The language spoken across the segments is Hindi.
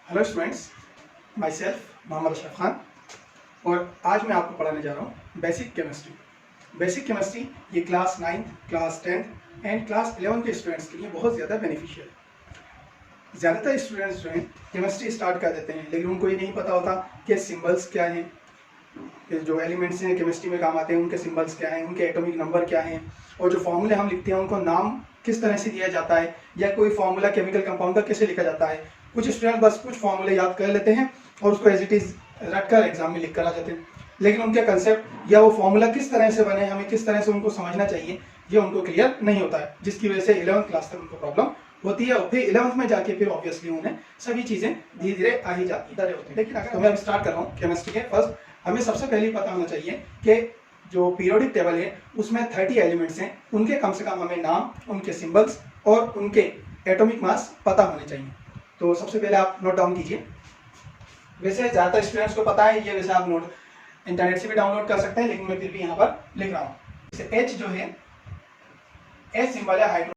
Hello students, my self Mohammad Ashraf Khan और आज मैं आपको पढ़ाने जा रहा हूँ बेसिक केमिस्ट्री। बेसिक केमिस्ट्री ये class 9th, class 10th and class 11 के स्टूडेंट्स के लिए बहुत ज़्यादा बेनिफिशियल है। ज़्यादातर स्टूडेंट्स जो हैं केमिस्ट्री स्टार्ट कर देते हैं, लेकिन उनको ये नहीं पता होता कि सिम्बल्स क्या हैं, जो एलिमेंट्स हैं केमिस्ट्री में काम आते हैं उनके सिम्बल्स क्या हैं, उनके एटॉमिक नंबर क्या हैं, और जो फॉर्मूले हम लिखते हैं उनको नाम किस तरह से दिया जाता है, या कोई फॉर्मूला केमिकल कंपाउंड का कैसे लिखा जाता है। कुछ स्टूडेंट बस कुछ फॉर्मूले याद कर लेते हैं और उसको एज इट इज़ रट कर एग्जाम में लिख कर आ जाते हैं, लेकिन उनके कंसेप्ट या वो फॉर्मूला किस तरह से बने, हमें किस तरह से उनको समझना चाहिए, ये उनको क्लियर नहीं होता है, जिसकी वजह से 11th क्लास तक उनको प्रॉब्लम होती है। और फिर 11th में जाके फिर ऑब्वियसली उन्हें सभी चीज़ें धीरे धीरे आ ही जाती है। लेकिन अगर मैं स्टार्ट कर रहा हूँ केमिस्ट्री के फर्स्ट, हमें सबसे पहले पता होना चाहिए कि जो पीरियोडिक टेबल है उसमें 30 एलिमेंट्स हैं, उनके कम से कम हमें नाम, उनके सिंबल्स और उनके एटॉमिक मास पता होने चाहिए। तो सबसे पहले आप नोट डाउन कीजिए। वैसे ज़्यादातर स्टूडेंट्स को पता है ये, वैसे आप नोट इंटरनेट से भी डाउनलोड कर सकते हैं, लेकिन मैं फिर भी यहाँ पर लिख रहा हूँ। जैसे एच जो है, एच सिंबल है हाइड्रोजन।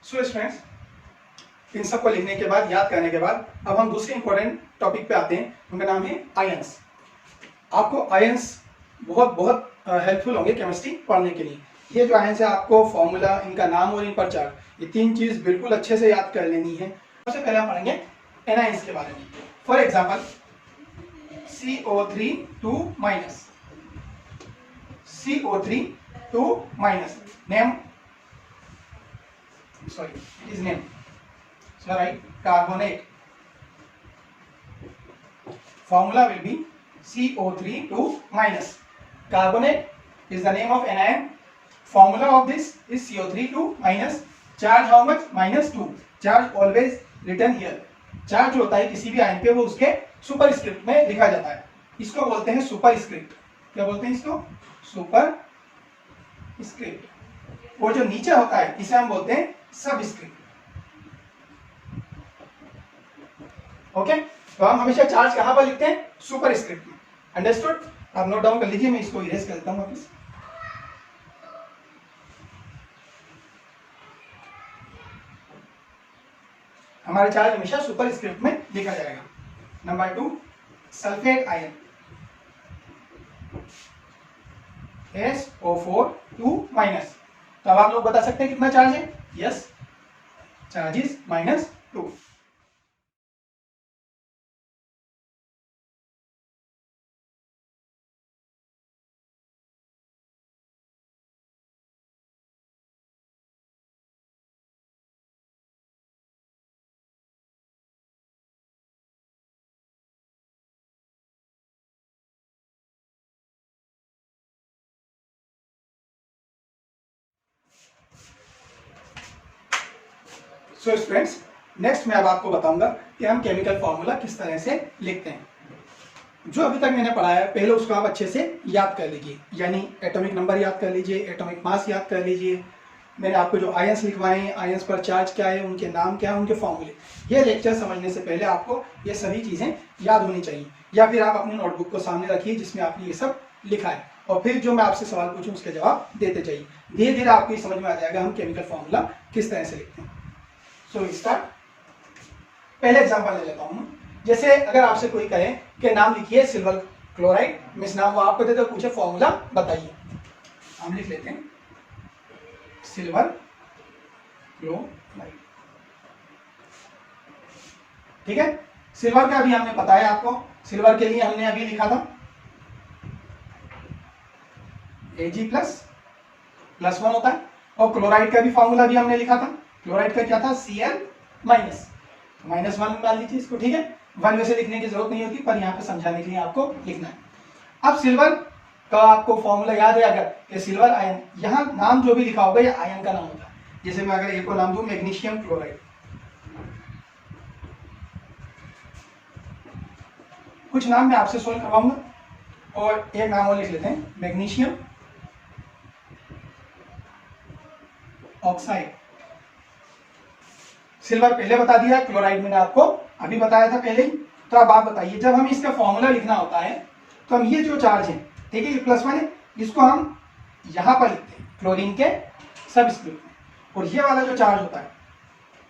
सो स्टूडेंट्स, इन सबको लिखने के बाद, याद करने के बाद, अब हम दूसरे इंपॉर्टेंट टॉपिक पे आते हैं। उनका नाम है आयंस। आपको आयंस बहुत बहुत हेल्पफुल होंगे केमिस्ट्री पढ़ने के लिए। ये जो आयंस है, आपको फॉर्मूला, इनका नाम और इन पर चार्ट, ये तीन चीज बिल्कुल अच्छे से याद कर लेनी है। सबसे पहले हम पढ़ेंगे एनायंस के बारे में। For example CO3 2 minus, CO3 2 minus, name, sorry, it is name. So right, carbonate. Formula will be CO3 2 minus. Carbonate is the name of anion. Formula of this is CO3 2 minus. Charge how much? -2. Charge always written here. Charge होता है किसी भी आयन पे, वो उसके सुपर स्क्रिप्ट में लिखा जाता है। इसको बोलते हैं सुपर स्क्रिप्ट। क्या बोलते हैं इसको? Super script. और जो नीचे होता है इसे हम बोलते हैं सब स्क्रिप्ट। ओके, तो हम हमेशा चार्ज कहां पर लिखते हैं? सुपर स्क्रिप्ट में। अंडरस्टूड? आप नोट डाउन कर लीजिए, मैं इसको इरेज कर देता हूं वापस। हमारा चार्ज हमेशा सुपर स्क्रिप्ट में लिखा जाएगा। Number 2, sulphate ion, SO4 2 minus. तो अब आप लोग बता सकते हैं कितना चार्ज है? Yes, charge is -2। So students, next मैं अब आपको बताऊंगा कि हम केमिकल फॉर्मूला किस तरह से लिखते हैं। जो अभी तक मैंने पढ़ाया है पहले उसको आप अच्छे से याद कर लीजिए, यानी एटॉमिक नंबर याद कर लीजिए, एटॉमिक मास याद कर लीजिए। मैंने आपको जो आयंस लिखवाए हैं, आयंस पर चार्ज क्या है, उनके नाम क्या है, उनके फॉर्मूले, ये लेक्चर समझने से पहले आपको ये सभी चीज़ें याद होनी चाहिए। या फिर आप अपनी नोटबुक को सामने रखिए जिसमें आपने ये सब लिखा है, और फिर जो मैं आपसे सवाल पूछूं उसके जवाब देते जाइए। धीरे धीरे आपको ये समझ में आ जाएगा हम केमिकल फॉर्मूला किस तरह से लिखते हैं। So start. पहले एग्जांपल ले लेता हूं। जैसे अगर आपसे कोई कहे कि नाम लिखिए सिल्वर क्लोराइड, मिस नाम वो आपको दे दो, पूछे फॉर्मूला बताइए, हम लिख लेते हैं सिल्वर क्लोराइड। ठीक है, सिल्वर का अभी हमने बताया आपको, सिल्वर के लिए हमने अभी लिखा था Ag++1 होता है, और क्लोराइड का भी फॉर्मूला भी हमने लिखा था। क्लोराइड का क्या था? Cl-, -1 डाल लीजिए इसको। ठीक है, 1 में से लिखने की जरूरत नहीं होती, पर यहाँ पे समझाने के लिए आपको लिखना है। अब सिल्वर का आपको फॉर्मूला याद है अगर, कि सिल्वर आयन, यहाँ नाम जो भी लिखा होगा ये आयन का नाम होता है। जैसे मैं अगर एक को नाम दूं मैग्नीशियम क्लोराइड, कुछ नाम मैं आपसे सोल्व करवाऊंगा, और एक नाम और लिख लेते हैं मैग्नीशियम ऑक्साइड। सिल्वर पहले बता दिया, क्लोराइड मैंने आपको अभी बताया था पहले ही। तो अब आप बताइए, जब हम इसका फॉर्मूला लिखना होता है तो हम ये जो चार्ज है, ठीक है, ये +1 है, इसको हम यहाँ पर लिखते हैं क्लोरीन के सबस्क्रिप्ट में, और ये वाला जो चार्ज होता है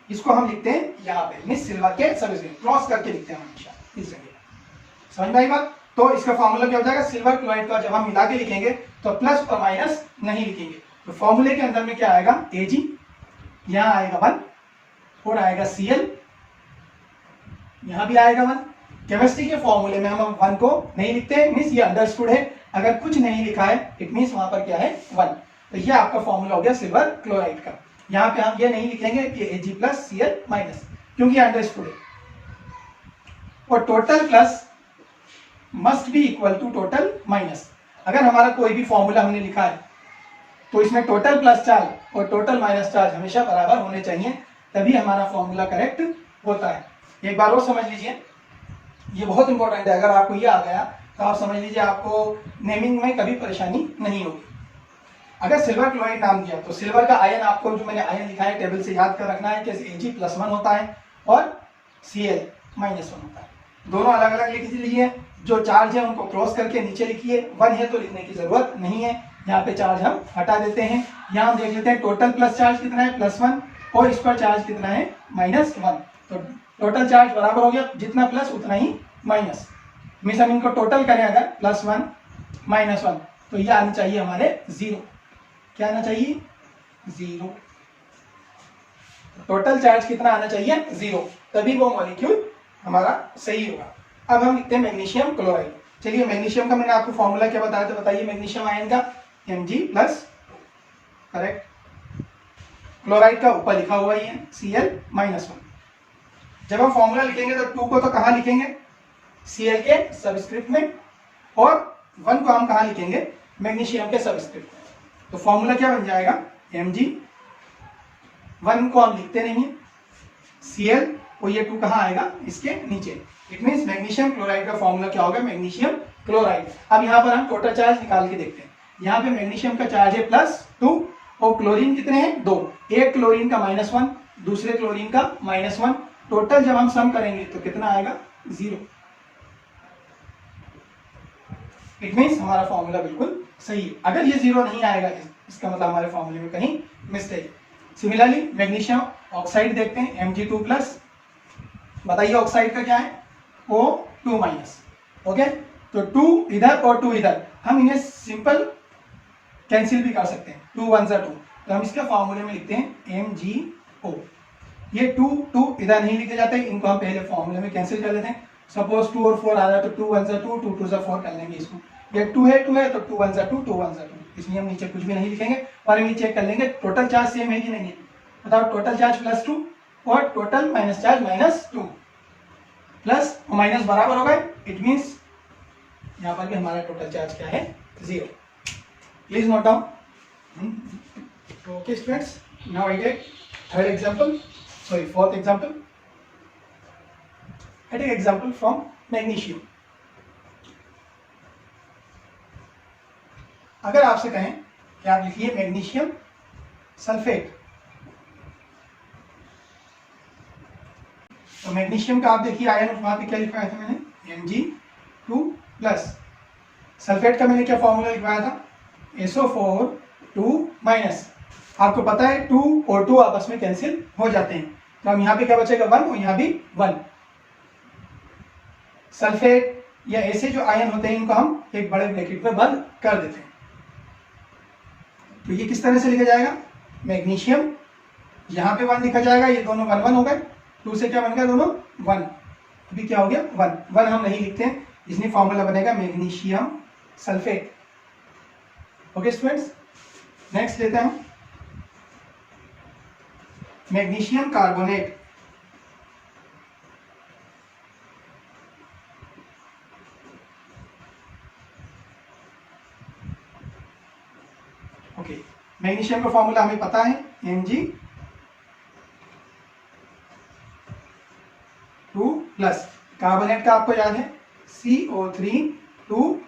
इसको हम लिखते हैं यहाँ पे, मींस सिल्वर के सबस्क्रिप्ट क्रॉस करके लिखते हैं हमेशा इस जगह। समझ में आई बात? तो इसका फॉर्मूला क्या हो जाएगा, सिल्वर क्लोराइड का जब हम मिला के लिखेंगे तो प्लस और माइनस नहीं लिखेंगे। तो फॉर्मूले के अंदर में क्या आएगा, Ag, यहाँ आएगा 1 और आएगा Cl, यहाँ भी आएगा 1। केमिस्ट्री के फॉर्मूले में हम 1 को नहीं लिखते, मींस ये अंडरस्टूड है, अगर कुछ नहीं लिखा है इट मींस वहां पर क्या है 1। तो ये आपका फॉर्मूला हो गया सिल्वर क्लोराइड का। यहाँ पे हम ये नहीं लिखेंगे कि Ag+Cl-, क्योंकि अंडरस्टूड है। और total plus must be equal to total minus. अगर हमारा कोई भी फॉर्मूला हमने लिखा है तो इसमें टोटल प्लस चार्ज और टोटल माइनस चार्ज हमेशा बराबर होने चाहिए, तभी हमारा फॉर्मूला करेक्ट होता है। एक बार और समझ लीजिए, ये बहुत इंपॉर्टेंट है, अगर आपको ये आ गया तो आप समझ लीजिए आपको नेमिंग में कभी परेशानी नहीं होगी। अगर सिल्वर क्लोराइड नाम दिया तो सिल्वर का आयन, आपको जो मैंने आयन लिखा है टेबल से याद कर रखना है कि Ag+1 होता है और Cl-1 होता है। दोनों अलग अलग लिख लीजिए, जो चार्ज है उनको क्रॉस करके नीचे लिखिए। 1 है तो लिखने की जरूरत नहीं है, यहाँ पे चार्ज हम हटा देते हैं। यहाँ हम देख लेते हैं टोटल प्लस चार्ज कितना है, +1, और इस पर चार्ज कितना है, -1। तो टोटल चार्ज बराबर हो गया, जितना प्लस उतना ही माइनस, मीन्स हम इनको टोटल करें अगर +1 -1 तो ये आनी चाहिए हमारे 0। क्या आना चाहिए, 0। टोटल चार्ज कितना आना चाहिए, 0, तभी वो मॉलिक्यूल हमारा सही होगा। अब हम लिखते हैं मैग्नीशियम क्लोराइड। चलिए, मैग्नीशियम का मैंने आपको फॉर्मूला क्या बताया था, बताइए। मैग्नीशियम आयन का Mg+, करेक्ट। क्लोराइड का ऊपर लिखा हुआ ही है Cl-1। जब हम फॉर्मूला लिखेंगे तो 2 को तो कहाँ लिखेंगे, Cl के सबस्क्रिप्ट में, और 1 को हम कहाँ लिखेंगे, मैग्नीशियम के सबस्क्रिप्ट में। तो फॉर्मूला क्या बन जाएगा, Mg, 1 को हम लिखते नहीं है, Cl, और ये 2 कहाँ आएगा, इसके नीचे। इट मीन्स मैग्नीशियम क्लोराइड का फॉर्मूला क्या होगा, मैग्नीशियम क्लोराइड। अब यहाँ पर हम टोटल चार्ज निकाल के देखते हैं। यहाँ पे मैग्नीशियम का चार्ज है +2 और क्लोरीन कितने हैं, 2। एक क्लोरीन का -1, दूसरे क्लोरीन का -1। टोटल जब हम सम करेंगे तो कितना आएगा, 0। इट मीन्स हमारा फॉर्मूला बिल्कुल सही है। अगर ये 0 नहीं आएगा इसका मतलब हमारे फॉर्मूले में कहीं मिस्टेक है। सिमिलरली मैग्नीशियम ऑक्साइड देखते हैं, Mg2+। बताइए ऑक्साइड का क्या है, O2-। ओके, तो 2 इधर और 2 इधर, हम इन्हें सिंपल कैंसिल भी कर सकते हैं, 2 1 2। तो हम इसके फॉर्मूले में लिखते हैं MgO। ये 2 इधर नहीं लिखे जाते, इनको हम पहले फॉर्मूले में कैंसिल कर लेते हैं। सपोज 2 और 4 आ जाए तो 2 1 2, 2 2 4 कर लेंगे इसको। ये 2 है तो 2 1 2, 2 1 2, इसलिए हम नीचे कुछ भी नहीं लिखेंगे। और हम ये चेक कर लेंगे टोटल चार्ज सेम है कि नहीं है। बताओ, टोटल चार्ज +2 और टोटल माइनस चार्ज -2, प्लस और माइनस बराबर हो गए। इट मीन्स यहाँ पर भी हमारा टोटल चार्ज क्या है, 0। Please note down. Okay students, now I take fourth example. I take example from magnesium. अगर आपसे कहें कि आप लिखिए मैग्नीशियम सल्फेट, तो मैग्नीशियम का आप देखिए आयन, वहां पे क्या लिखवाया था मैंने, Mg2+। सल्फेट का मैंने क्या फॉर्मूला लिखवाया था, SO4 2-। आपको पता है 2 और 2 आपस में कैंसिल हो जाते हैं, तो हम यहाँ पे क्या बचेगा, 1, और यहाँ भी 1। सल्फेट या ऐसे जो आयन होते हैं इनको हम एक बड़े ब्रैकेट में बंद कर देते हैं। तो ये किस तरह से लिखा जाएगा, मैग्नीशियम, यहाँ पे 1 लिखा जाएगा, ये दोनों 1 1 हो गए। 2 से क्या बन गया, दोनों 1। अभी क्या हो गया, 1 हम नहीं लिखते हैं, इसलिए फॉर्मूला बनेगा magnesium sulphate. Okay students, next लेते हैं हम मैग्नीशियम कार्बोनेट। ओके, मैग्नीशियम का फॉर्मूला हमें पता है, Mg2+। कार्बोनेट का आपको याद है CO3 2-।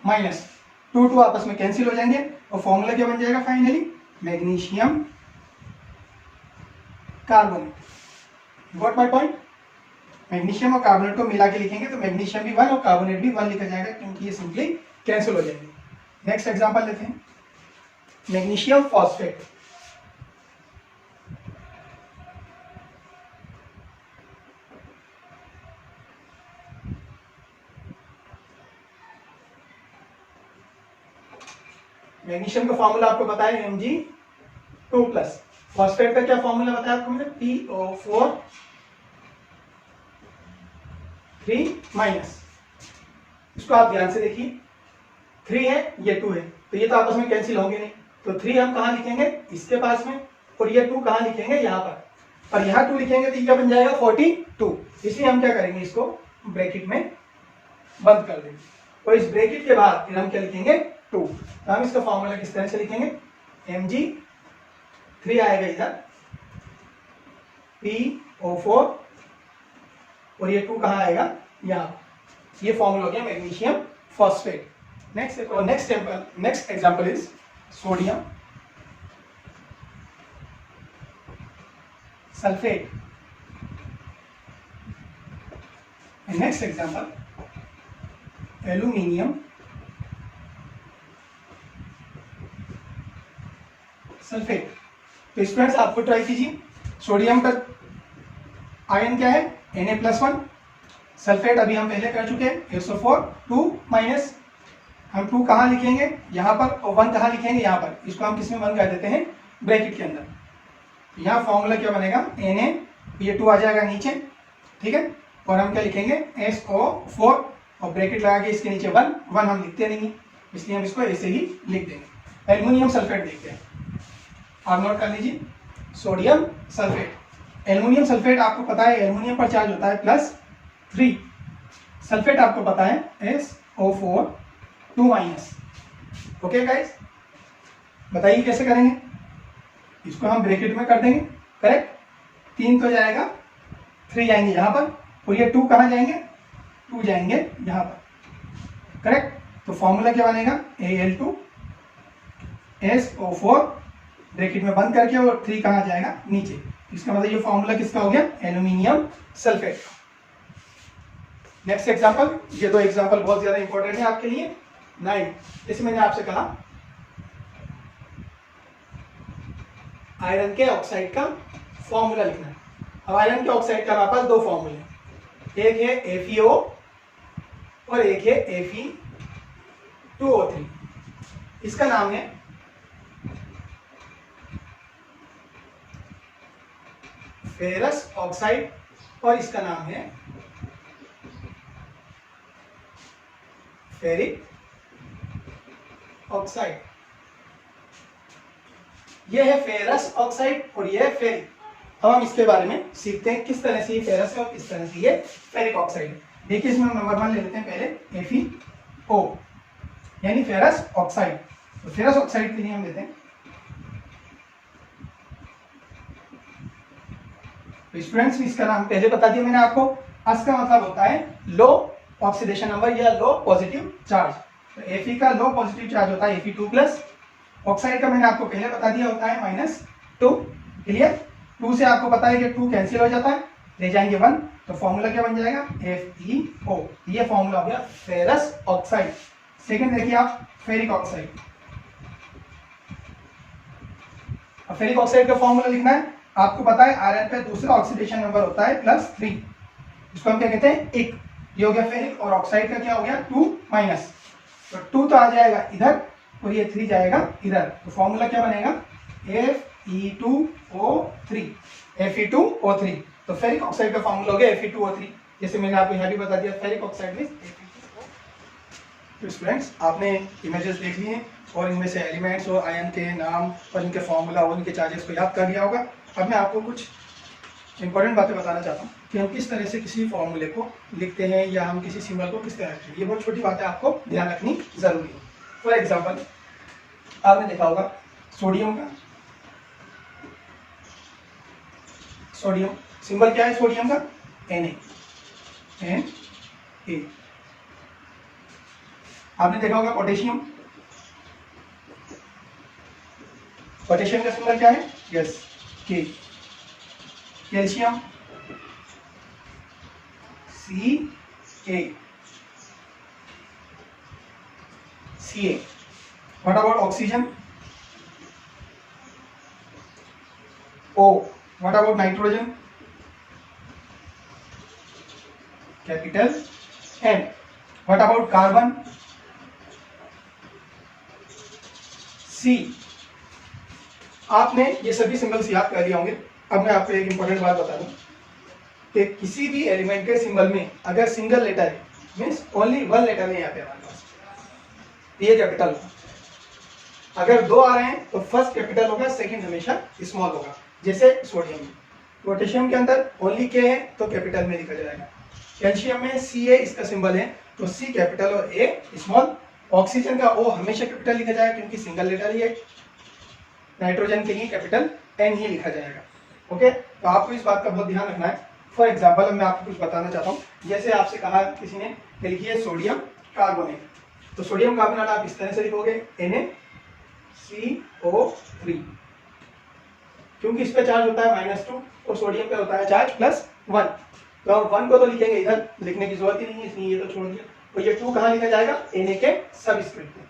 2 2 आपस में कैंसिल हो जाएंगे और फॉर्मूला क्या बन जाएगा finally, magnesium carbonate. Got my point. Magnesium और कार्बोनेट को मिला के लिखेंगे तो मैग्नीशियम भी 1 और कार्बोनेट भी 1 लिखा जाएगा, क्योंकि ये सिंपली कैंसिल हो जाएंगे। नेक्स्ट एग्जांपल लेते हैं, मैग्नीशियम फॉस्फेट। मैग्नीशियम का फॉर्मूला आपको पता है Mg2+। फॉस्फेट का क्या फॉर्मूला बताया आपको मैंने, PO4 3-। इसको आप ध्यान से देखिए, 3 है ये 2 है, तो ये तो आपस में कैंसिल होंगे नहीं, तो 3 हम कहाँ लिखेंगे, इसके पास में, और ये 2 कहाँ लिखेंगे, यहाँ पर, और यहाँ 2 लिखेंगे तो ये क्या बन जाएगा 42। इसलिए हम क्या करेंगे, इसको ब्रैकेट में बंद कर देंगे, और इस ब्रैकेट के बाद फिर हम क्या लिखेंगे 2। तो हम इसका फॉर्मूला किस तरह से लिखेंगे, Mg3 आएगा इधर, PO4 और ये 2 कहाँ आएगा, यहाँ। ये फॉर्मूला हो गया magnesium phosphate. Next example is sodium sulphate. Next example aluminium sulphate. तो स्टूडेंट्स आपको ट्राई कीजिए, सोडियम का आयन क्या है Na+1, सल्फेट अभी हम पहले कर चुके हैं 104, 2-। हम 2 कहाँ लिखेंगे, यहाँ पर, और 1 कहाँ लिखेंगे, यहाँ पर। इसको हम किसमें 1 कर देते हैं, ब्रैकेट के अंदर। यहाँ फॉर्मूला क्या बनेगा, Na, ये 2 आ जाएगा नीचे, ठीक है, और हम क्या लिखेंगे SO4, और ब्रैकेट लगा के इसके नीचे 1 हम लिखते नहीं, इसलिए हम इसको ऐसे ही लिख देंगे। एल्युमिनियम सल्फेट देखते हैं, आप नोट कर लीजिए, सोडियम सल्फेट। एल्युमिनियम सल्फेट आपको पता है एल्युमिनियम पर चार्ज होता है +3, सल्फेट आपको पता है SO4 2-। ओके गाइस, बताइए कैसे करेंगे, इसको हम ब्रैकेट में कर देंगे, करेक्ट। 3 तो जाएगा, 3 जाएंगे यहाँ पर, और ये 2 कहाँ जाएंगे, 2 जाएंगे यहाँ पर, करेक्ट। तो फॉर्मूला क्या बनेगा, Al2 SO4 ब्रैकेट में बंद करके, और 3 कहाँ जाएगा, नीचे। इसका मतलब ये फॉर्मूला किसका हो गया, एल्यूमिनियम सल्फेट। नेक्स्ट एग्जांपल, ये 2 एग्जांपल बहुत ज्यादा इंपॉर्टेंट है आपके लिए। 9, जैसे मैंने आपसे कहा आयरन के ऑक्साइड का फॉर्मूला लिखना है। अब आयरन के ऑक्साइड का हमारे पास 2 फॉर्मूले, एक है FeO और एक है Fe2O3। इसका नाम है फेरस ऑक्साइड, और इसका नाम है फेरिक ऑक्साइड। यह है फेरस ऑक्साइड और यह है फेरिक। अब हम इसके बारे में सीखते हैं, किस तरह से ये फेरस है और किस तरह से ये फेरिक ऑक्साइड है। देखिए, इसमें हम नंबर 1 ले लेते हैं पहले, FeO यानी फेरस ऑक्साइड। तो फेरस ऑक्साइड के लिए हम लेते हैं, तो स्टूडेंट्स इसका नाम पहले बता दिया मैंने आपको, अस का मतलब होता है लो ऑक्सीडेशन नंबर या लो पॉजिटिव चार्ज। तो Fe का लो पॉजिटिव चार्ज होता है Fe2+। ऑक्साइड का मैंने आपको पहले बता दिया होता है -2। क्लियर, 2 से आपको पता है कि 2 कैंसिल हो जाता है, ले जाएंगे 1, तो फॉर्मूला क्या बन जाएगा FeO। ये फॉर्मूला हो गया फेरस ऑक्साइड। सेकंड देखिए आप, फेरिक ऑक्साइड। अब फेरिक ऑक्साइड का फॉर्मूला लिखना है, आपको पता है आयरन का दूसरा ऑक्सीडेशन नंबर होता है +3, इसको हम क्या कहते हैं 1। ये हो गया फेरिक, और ऑक्साइड का क्या हो गया 2-। तो 2 तो आ जाएगा इधर, और ये 3 जाएगा इधर, तो फॉर्मूला क्या बनेगा Fe2O3। Fe2O3, तो फेरिक ऑक्साइड का फॉर्मूला हो गया Fe2O3। जैसे मैंने आपको यहाँ भी बता दिया, फेरिक ऑक्साइड में। तो स्टूडेंट्स, आपने इमेजेस देख लिए हैं, और इनमें से एलिमेंट्स और आयन के नाम और इनके फॉर्मूला और इनके चार्जेस को याद कर लिया होगा। अब मैं आपको कुछ इंपॉर्टेंट बातें बताना चाहता हूँ कि हम किस तरह से किसी फॉर्मूले को लिखते हैं, या हम किसी सिंबल को किस तरह लिखते हैं। ये बहुत छोटी बातें आपको ध्यान रखनी जरूरी है। फॉर एग्जाम्पल, आपने देखा होगा सोडियम का, सोडियम सिंबल क्या है सोडियम का, Na। आपने देखा होगा पोटेशियम, पोटेशियम का सिंबल क्या है, yes K। Calcium Ca. Ca. What about oxygen? O. What about nitrogen? Capital N. What about carbon? C. आपने ये सभी सिंबल्स याद कर लिए होंगे। अब मैं आपको एक इंपॉर्टेंट बात बता दूं कि किसी भी एलिमेंट के सिंबल में अगर सिंगल लेटर है, मीन्स ओनली वन लेटर है यहाँ पे हमारे पास, ये कैपिटल होगा। अगर दो आ रहे हैं तो फर्स्ट कैपिटल होगा, सेकंड हमेशा स्मॉल होगा। जैसे सोडियम में, पोटेशियम के अंदर ओनली के है तो कैपिटल में लिखा जाएगा। कैल्शियम में Ca इसका सिंबल है तो C कैपिटल और A स्मॉल। ऑक्सीजन का O हमेशा कैपिटल लिखा जाएगा क्योंकि सिंगल लेटर ही है। नाइट्रोजन के लिए कैपिटल N ही लिखा जाएगा। ओके, तो आपको इस बात का बहुत ध्यान रखना है। फॉर एग्जाम्पल मैं आपको कुछ बताना चाहता हूँ। जैसे आपसे कहा किसी ने कि लिखिए सोडियम कार्बोनेट, तो सोडियम कार्बोनेट आप इस तरह से लिखोगे NaCO3, क्योंकि इस पे चार्ज होता है -2 और सोडियम पे होता है चार्ज +1। तो हम 1 को तो लिखेंगे, इधर लिखने की जरूरत ही नहीं है, इसलिए ये तो छोड़ दिया। तो ये 2 कहाँ लिखा जाएगा? Na के सबस्क्रिप्ट में।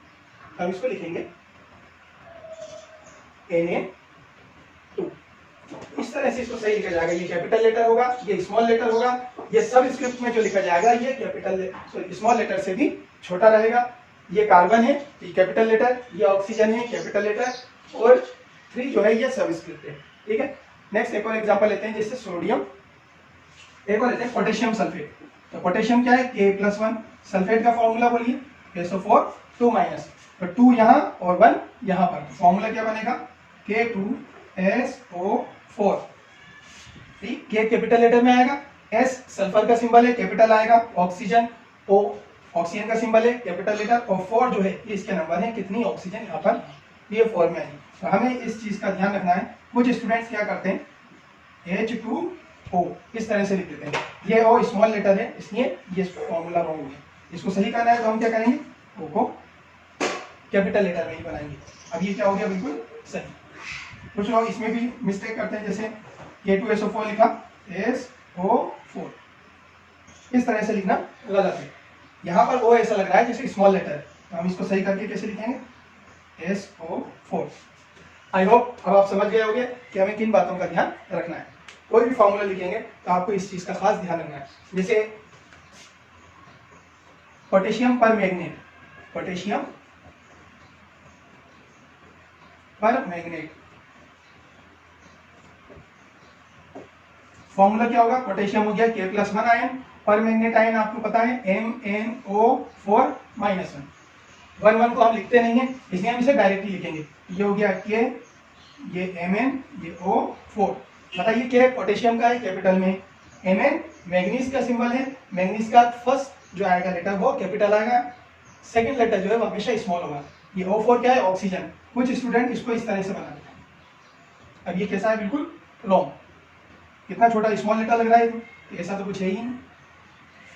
हम इसको लिखेंगे Na2। इस तरह से इसको सही लिखा जाएगा। ये कैपिटल लेटर होगा, ये स्मॉल लेटर होगा। ये सबस्क्रिप्ट में जो लिखा जाएगा ये कैपिटल स्मॉल लेटर से भी छोटा रहेगा। ये कार्बन है, ये कैपिटल लेटर, ये ऑक्सीजन है कैपिटल लेटर, और 3 जो है ये सबस्क्रिप्ट है। ठीक है, नेक्स्ट एक और एग्जांपल लेते हैं, जैसे सोडियम। एक और लेते हैं पोटेशियम सल्फेट। तो पोटेशियम क्या है? K+1। सल्फेट का फॉर्मूला बोलिए, SO4 2-, तो 2 यहाँ और 1 यहाँ पर। फॉर्मूला क्या बनेगा? K2SO4। ठीक, K कैपिटल लेटर में आएगा, S सल्फर का सिंबल है कैपिटल आएगा, ऑक्सीजन O ऑक्सीजन का सिंबल है कैपिटल लेटर, और 4 जो है ये इसके नंबर है, कितनी ऑक्सीजन यहाँ पर, ये 4 में आएगी। तो हमें इस चीज का ध्यान रखना है। कुछ स्टूडेंट्स क्या करते हैं, H2O इस तरह से लिख देते हैं। ये O स्मॉल लेटर है इसलिए ये फॉर्मूला रॉन्ग है। इसको सही करना है तो हम क्या करेंगे, O को कैपिटल लेटर में ही बनाएंगे। अब ये क्या हो गया, बिल्कुल सही। कुछ लोग इसमें भी मिस्टेक करते हैं, जैसे K2SO4 लिखा SO4, इस तरह से लिखना गलत है। यहाँ पर O ऐसा लग रहा है जैसे स्मॉल लेटर है, तो हम इसको सही करके कैसे लिखेंगे, SO4। आई होप अब आप समझ गए होंगे कि हमें किन बातों का ध्यान रखना है। कोई भी फॉर्मूला लिखेंगे तो आपको इस चीज का खास ध्यान रखना है। जैसे पोटेशियम पर मैग्नेट, पोटेशियम पर मैग्नेट, फॉर्मूला क्या होगा, पोटेशियम हो गया K+1 आयन, पर मैग्नेट आयन आपको पता है MnO4 -1। 1 को हम लिखते नहीं है इसलिए हम इसे डायरेक्टली लिखेंगे। ये हो गया K, ये Mn, ये O4। बताइए क्या है, पोटेशियम का है कैपिटल में, Mn मैग्नीज का सिंबल है, मैग्नीज का फर्स्ट जो आएगा लेटर वो कैपिटल आएगा, सेकंड लेटर जो है वो हमेशा स्मॉल होगा। ये O4 क्या है, ऑक्सीजन। कुछ स्टूडेंट इसको इस तरह से बना देते हैं। अब ये कैसा है, बिल्कुल रॉन्ग। कितना छोटा स्मॉल लेटर लग रहा है, तो ऐसा तो कुछ है ही नहीं।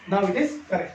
Now it is correct.